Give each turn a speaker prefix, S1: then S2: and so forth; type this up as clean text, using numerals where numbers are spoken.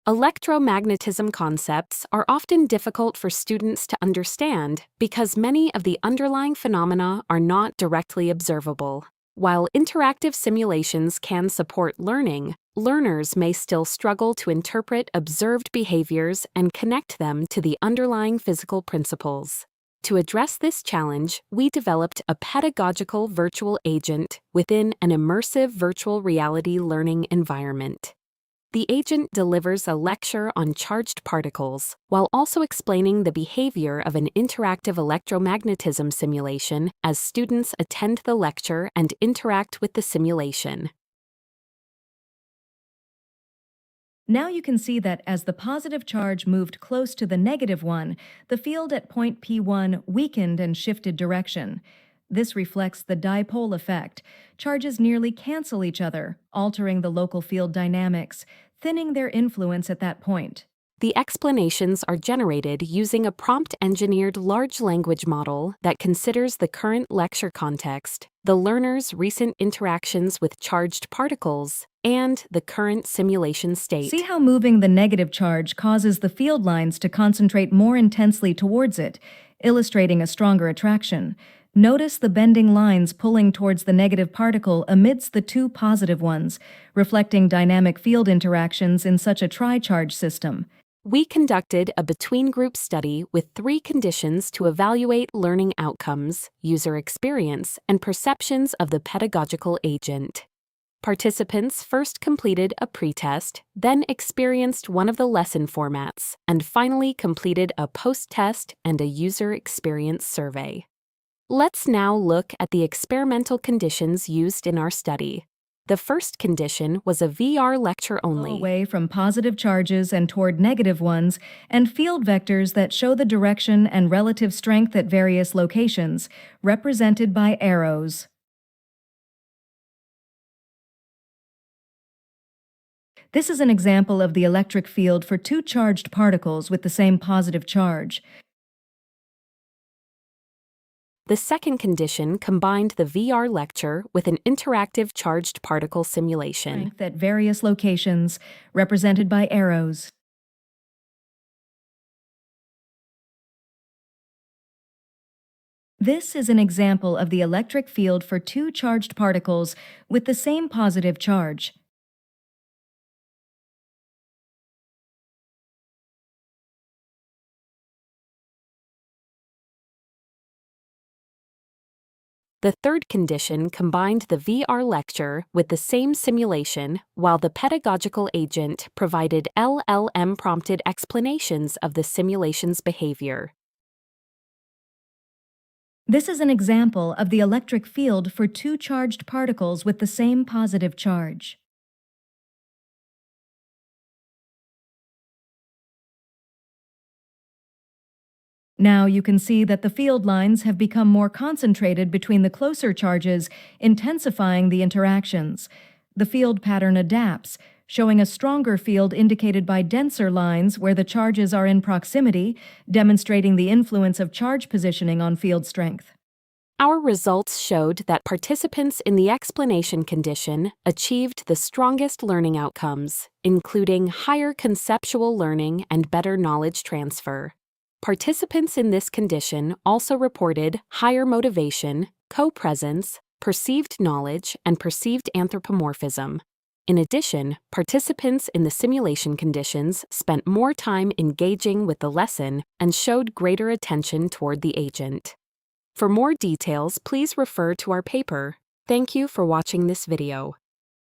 S1: Electromagnetism concepts are often difficult for students to understand because many of the underlying phenomena are not directly observable. While interactive simulations can support learning, learners may still struggle to interpret observed behaviors and connect them to the underlying physical principles. To address this challenge, we developed a pedagogical virtual agent within an immersive virtual reality learning environment. The agent delivers a lecture on charged particles while also explaining the behavior of an interactive electromagnetism simulation as students attend the lecture and interact with the simulation.
S2: Now you can see that as the positive charge moved close to the negative one, the field at point P1 weakened and shifted direction. This reflects the dipole effect. Charges nearly cancel each other, altering the local field dynamics, thinning their influence at that point.
S1: The explanations are generated using a prompt-engineered large language model that considers the current lecture context, the learner's recent interactions with charged particles, and the current simulation state.
S2: See how moving the negative charge causes the field lines to concentrate more intensely towards it, illustrating a stronger attraction. Notice the bending lines pulling towards the negative particle amidst the two positive ones, reflecting dynamic field interactions in such a tri-charge system.
S1: We conducted a between-group study with 3 conditions to evaluate learning outcomes, user experience, and perceptions of the pedagogical agent. Participants first completed a pretest, then experienced one of the lesson formats, and finally completed a post-test and a user experience survey. Let's now look at the experimental conditions used in our study. The first condition was a VR lecture only.
S2: Away from positive charges and toward negative ones, and field vectors that show the direction and relative strength at various locations, represented by arrows. This is an example of the electric field for 2 charged particles with the same positive charge.
S1: The second condition combined the VR lecture with an interactive charged particle simulation.
S2: Strength at various locations, represented by arrows. This is an example of the electric field for 2 charged particles with the same positive charge.
S1: The third condition combined the VR lecture with the same simulation, while the pedagogical agent provided LLM-prompted explanations of the simulation's behavior.
S2: This is an example of the electric field for 2 charged particles with the same positive charge. Now you can see that the field lines have become more concentrated between the closer charges, intensifying the interactions. The field pattern adapts, showing a stronger field indicated by denser lines where the charges are in proximity, demonstrating the influence of charge positioning on field strength.
S1: Our results showed that participants in the explanation condition achieved the strongest learning outcomes, including higher conceptual learning and better knowledge transfer. Participants in this condition also reported higher motivation, co-presence, perceived knowledge, and perceived anthropomorphism. In addition, participants in the simulation conditions spent more time engaging with the lesson and showed greater attention toward the agent. For more details, please refer to our paper. Thank you for watching this video.